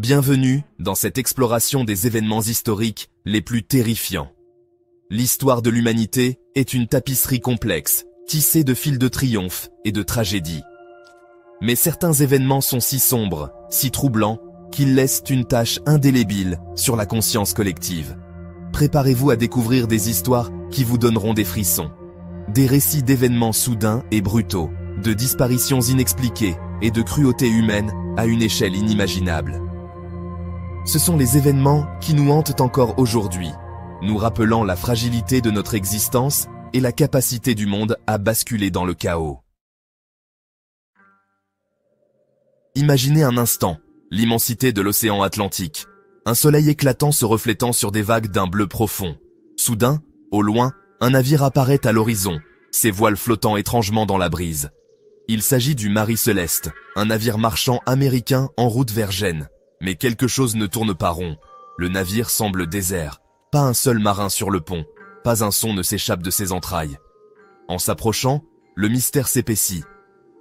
Bienvenue dans cette exploration des événements historiques les plus terrifiants. L'histoire de l'humanité est une tapisserie complexe, tissée de fils de triomphe et de tragédies. Mais certains événements sont si sombres, si troublants, qu'ils laissent une tache indélébile sur la conscience collective. Préparez-vous à découvrir des histoires qui vous donneront des frissons. Des récits d'événements soudains et brutaux, de disparitions inexpliquées et de cruauté humaine à une échelle inimaginable. Ce sont les événements qui nous hantent encore aujourd'hui, nous rappelant la fragilité de notre existence et la capacité du monde à basculer dans le chaos. Imaginez un instant l'immensité de l'océan Atlantique, un soleil éclatant se reflétant sur des vagues d'un bleu profond. Soudain, au loin, un navire apparaît à l'horizon, ses voiles flottant étrangement dans la brise. Il s'agit du Marie Céleste, un navire marchand américain en route vers Gênes. Mais quelque chose ne tourne pas rond. Le navire semble désert. Pas un seul marin sur le pont. Pas un son ne s'échappe de ses entrailles. En s'approchant, le mystère s'épaissit.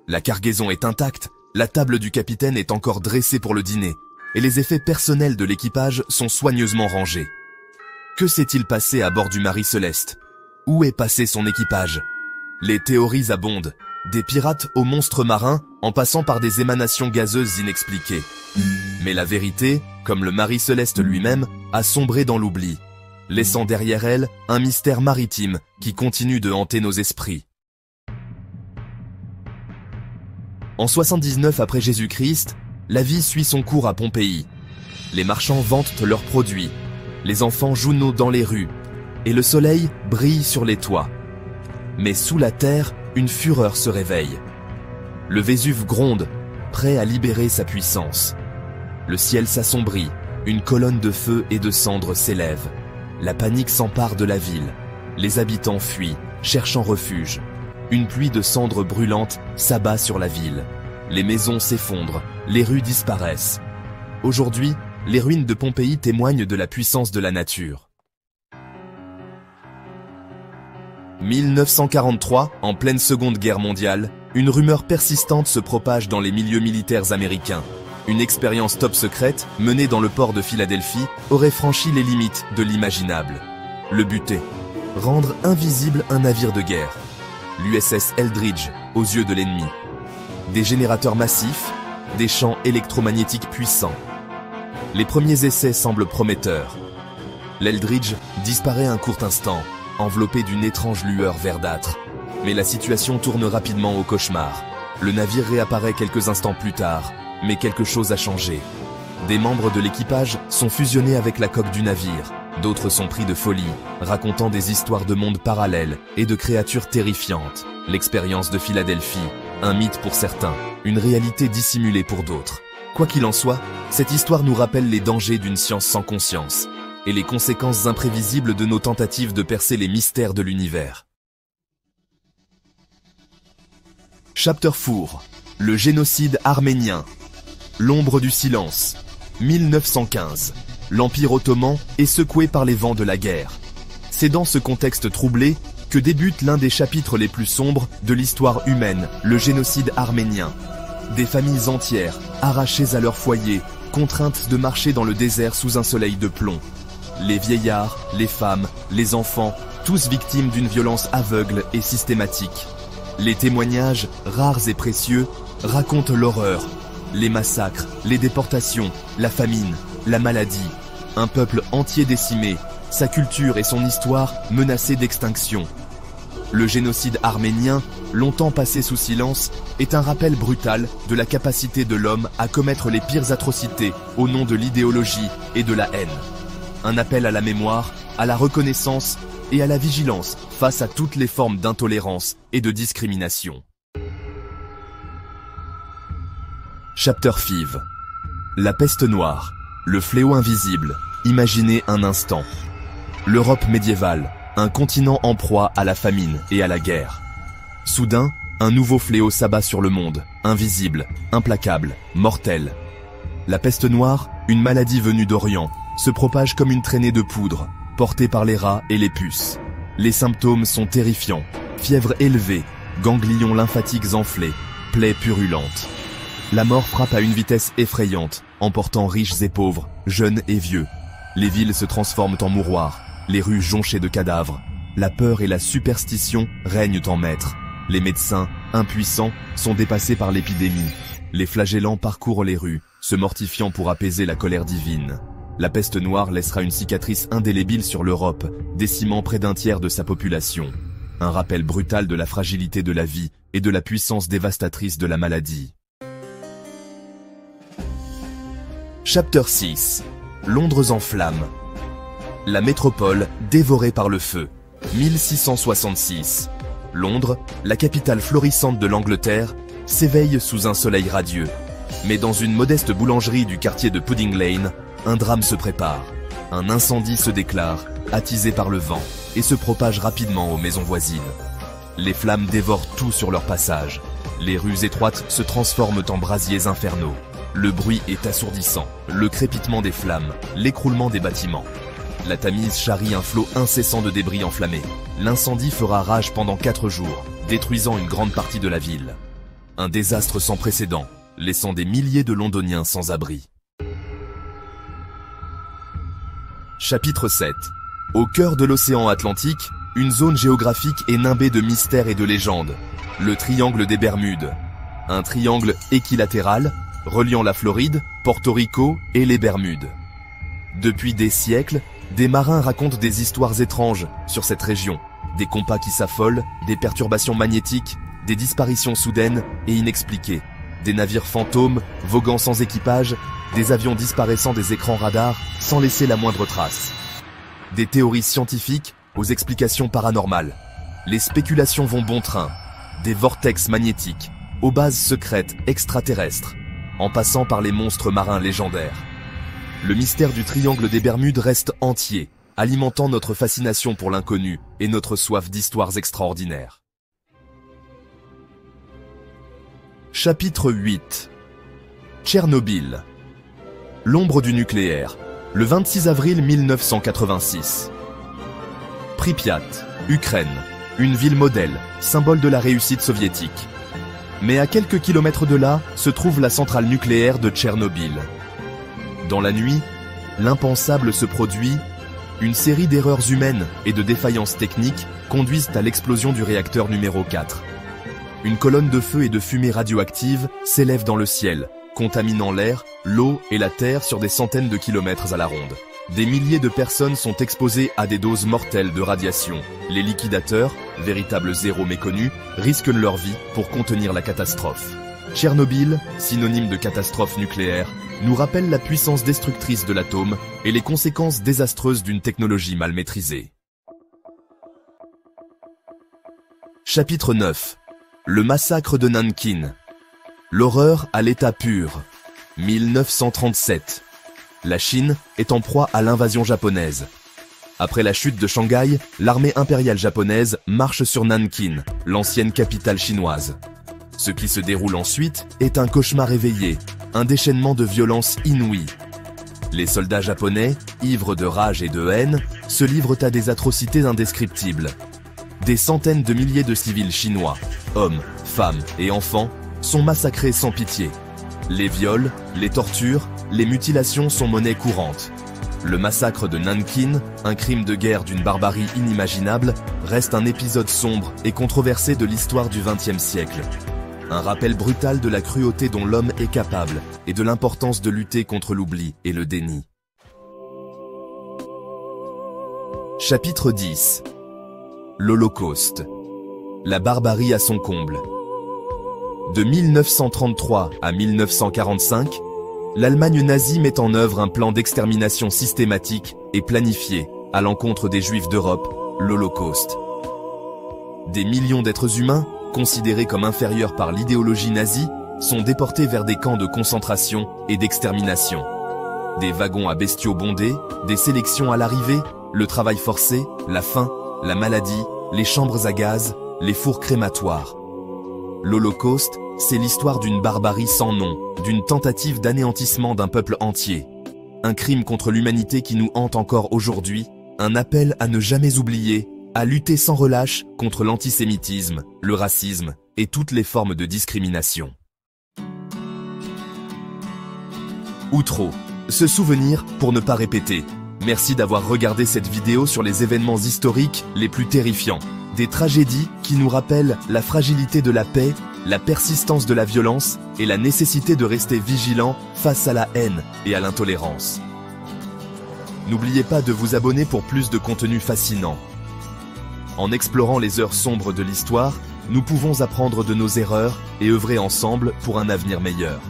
La cargaison est intacte, la table du capitaine est encore dressée pour le dîner, et les effets personnels de l'équipage sont soigneusement rangés. Que s'est-il passé à bord du Marie Céleste? Où est passé son équipage? Les théories abondent. Des pirates aux monstres marins, en passant par des émanations gazeuses inexpliquées. Mais la vérité, comme le Marie Céleste lui-même, a sombré dans l'oubli, laissant derrière elle un mystère maritime qui continue de hanter nos esprits. En 79 après Jésus-Christ, la vie suit son cours à Pompéi. Les marchands vantent leurs produits, les enfants jouent dans les rues, et le soleil brille sur les toits. Mais sous la terre, une fureur se réveille. Le Vésuve gronde, prêt à libérer sa puissance. Le ciel s'assombrit, une colonne de feu et de cendres s'élève. La panique s'empare de la ville. Les habitants fuient, cherchant refuge. Une pluie de cendres brûlantes s'abat sur la ville. Les maisons s'effondrent, les rues disparaissent. Aujourd'hui, les ruines de Pompéi témoignent de la puissance de la nature. 1943, en pleine Seconde Guerre mondiale, une rumeur persistante se propage dans les milieux militaires américains. Une expérience top secrète, menée dans le port de Philadelphie, aurait franchi les limites de l'imaginable. Le but est rendre invisible un navire de guerre. L'USS Eldridge, aux yeux de l'ennemi. Des générateurs massifs, des champs électromagnétiques puissants. Les premiers essais semblent prometteurs. L'Eldridge disparaît un court instant, enveloppé d'une étrange lueur verdâtre. Mais la situation tourne rapidement au cauchemar. Le navire réapparaît quelques instants plus tard, mais quelque chose a changé. Des membres de l'équipage sont fusionnés avec la coque du navire. D'autres sont pris de folie, racontant des histoires de mondes parallèles et de créatures terrifiantes. L'expérience de Philadelphie, un mythe pour certains, une réalité dissimulée pour d'autres. Quoi qu'il en soit, cette histoire nous rappelle les dangers d'une science sans conscience et les conséquences imprévisibles de nos tentatives de percer les mystères de l'univers. Chapter 4. Le génocide arménien. L'ombre du silence. 1915. L'Empire ottoman est secoué par les vents de la guerre. C'est dans ce contexte troublé que débute l'un des chapitres les plus sombres de l'histoire humaine, le génocide arménien. Des familles entières, arrachées à leur foyer, contraintes de marcher dans le désert sous un soleil de plomb. Les vieillards, les femmes, les enfants, tous victimes d'une violence aveugle et systématique. Les témoignages, rares et précieux, racontent l'horreur, les massacres, les déportations, la famine, la maladie. Un peuple entier décimé, sa culture et son histoire menacées d'extinction. Le génocide arménien, longtemps passé sous silence, est un rappel brutal de la capacité de l'homme à commettre les pires atrocités au nom de l'idéologie et de la haine. Un appel à la mémoire, à la reconnaissance et à la vigilance face à toutes les formes d'intolérance et de discrimination. Chapter 5. La peste noire, le fléau invisible, imaginez un instant. L'Europe médiévale, un continent en proie à la famine et à la guerre. Soudain, un nouveau fléau s'abat sur le monde, invisible, implacable, mortel. La peste noire, une maladie venue d'Orient, se propage comme une traînée de poudre, portée par les rats et les puces. Les symptômes sont terrifiants, fièvre élevée, ganglions lymphatiques enflés, plaies purulentes. La mort frappe à une vitesse effrayante, emportant riches et pauvres, jeunes et vieux. Les villes se transforment en mouroirs, les rues jonchées de cadavres. La peur et la superstition règnent en maître. Les médecins, impuissants, sont dépassés par l'épidémie. Les flagellants parcourent les rues, se mortifiant pour apaiser la colère divine. La peste noire laissera une cicatrice indélébile sur l'Europe, décimant près d'un tiers de sa population. Un rappel brutal de la fragilité de la vie et de la puissance dévastatrice de la maladie. Chapter 6. Londres en flammes. La métropole dévorée par le feu. 1666. Londres, la capitale florissante de l'Angleterre, s'éveille sous un soleil radieux. Mais dans une modeste boulangerie du quartier de Pudding Lane, un drame se prépare. Un incendie se déclare, attisé par le vent, et se propage rapidement aux maisons voisines. Les flammes dévorent tout sur leur passage. Les rues étroites se transforment en brasiers infernaux. Le bruit est assourdissant, le crépitement des flammes, l'écroulement des bâtiments. La Tamise charrie un flot incessant de débris enflammés. L'incendie fera rage pendant 4 jours, détruisant une grande partie de la ville. Un désastre sans précédent, laissant des milliers de Londoniens sans abri. Chapitre 7. Au cœur de l'océan Atlantique, une zone géographique est nimbée de mystères et de légendes. Le triangle des Bermudes. Un triangle équilatéral, reliant la Floride, Porto Rico et les Bermudes. Depuis des siècles, des marins racontent des histoires étranges sur cette région. Des compas qui s'affolent, des perturbations magnétiques, des disparitions soudaines et inexpliquées. Des navires fantômes voguant sans équipage, des avions disparaissant des écrans radars sans laisser la moindre trace. Des théories scientifiques aux explications paranormales. Les spéculations vont bon train. Des vortex magnétiques, aux bases secrètes extraterrestres, en passant par les monstres marins légendaires. Le mystère du triangle des Bermudes reste entier, alimentant notre fascination pour l'inconnu et notre soif d'histoires extraordinaires. Chapitre 8. Tchernobyl. L'ombre du nucléaire, le 26 avril 1986. Pripyat, Ukraine, une ville modèle, symbole de la réussite soviétique. Mais à quelques kilomètres de là se trouve la centrale nucléaire de Tchernobyl. Dans la nuit, l'impensable se produit. Une série d'erreurs humaines et de défaillances techniques conduisent à l'explosion du réacteur numéro 4. Une colonne de feu et de fumée radioactive s'élève dans le ciel, contaminant l'air, l'eau et la terre sur des centaines de kilomètres à la ronde. Des milliers de personnes sont exposées à des doses mortelles de radiation. Les liquidateurs, véritables zéros méconnus, risquent leur vie pour contenir la catastrophe. Tchernobyl, synonyme de catastrophe nucléaire, nous rappelle la puissance destructrice de l'atome et les conséquences désastreuses d'une technologie mal maîtrisée. Chapitre 9. Le massacre de Nankin. L'horreur à l'état pur. 1937. La Chine est en proie à l'invasion japonaise. Après la chute de Shanghai, l'armée impériale japonaise marche sur Nankin, l'ancienne capitale chinoise. Ce qui se déroule ensuite est un cauchemar éveillé, un déchaînement de violence inouïe. Les soldats japonais, ivres de rage et de haine, se livrent à des atrocités indescriptibles. Des centaines de milliers de civils chinois, hommes, femmes et enfants, sont massacrés sans pitié. Les viols, les tortures, les mutilations sont monnaie courante. Le massacre de Nankin, un crime de guerre d'une barbarie inimaginable, reste un épisode sombre et controversé de l'histoire du XXe siècle. Un rappel brutal de la cruauté dont l'homme est capable et de l'importance de lutter contre l'oubli et le déni. Chapitre 10. L'Holocauste. La barbarie à son comble. De 1933 à 1945, l'Allemagne nazie met en œuvre un plan d'extermination systématique et planifié à l'encontre des Juifs d'Europe, l'Holocauste. Des millions d'êtres humains, considérés comme inférieurs par l'idéologie nazie, sont déportés vers des camps de concentration et d'extermination. Des wagons à bestiaux bondés, des sélections à l'arrivée, le travail forcé, la faim, la maladie, les chambres à gaz, les fours crématoires. L'Holocauste, c'est l'histoire d'une barbarie sans nom, d'une tentative d'anéantissement d'un peuple entier. Un crime contre l'humanité qui nous hante encore aujourd'hui, un appel à ne jamais oublier, à lutter sans relâche contre l'antisémitisme, le racisme et toutes les formes de discrimination. ou trop. Se souvenir pour ne pas répéter. Merci d'avoir regardé cette vidéo sur les événements historiques les plus terrifiants. Des tragédies qui nous rappellent la fragilité de la paix, la persistance de la violence et la nécessité de rester vigilant face à la haine et à l'intolérance. N'oubliez pas de vous abonner pour plus de contenu fascinant. En explorant les heures sombres de l'histoire, nous pouvons apprendre de nos erreurs et œuvrer ensemble pour un avenir meilleur.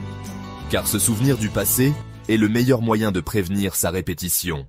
Car se souvenir du passé est le meilleur moyen de prévenir sa répétition.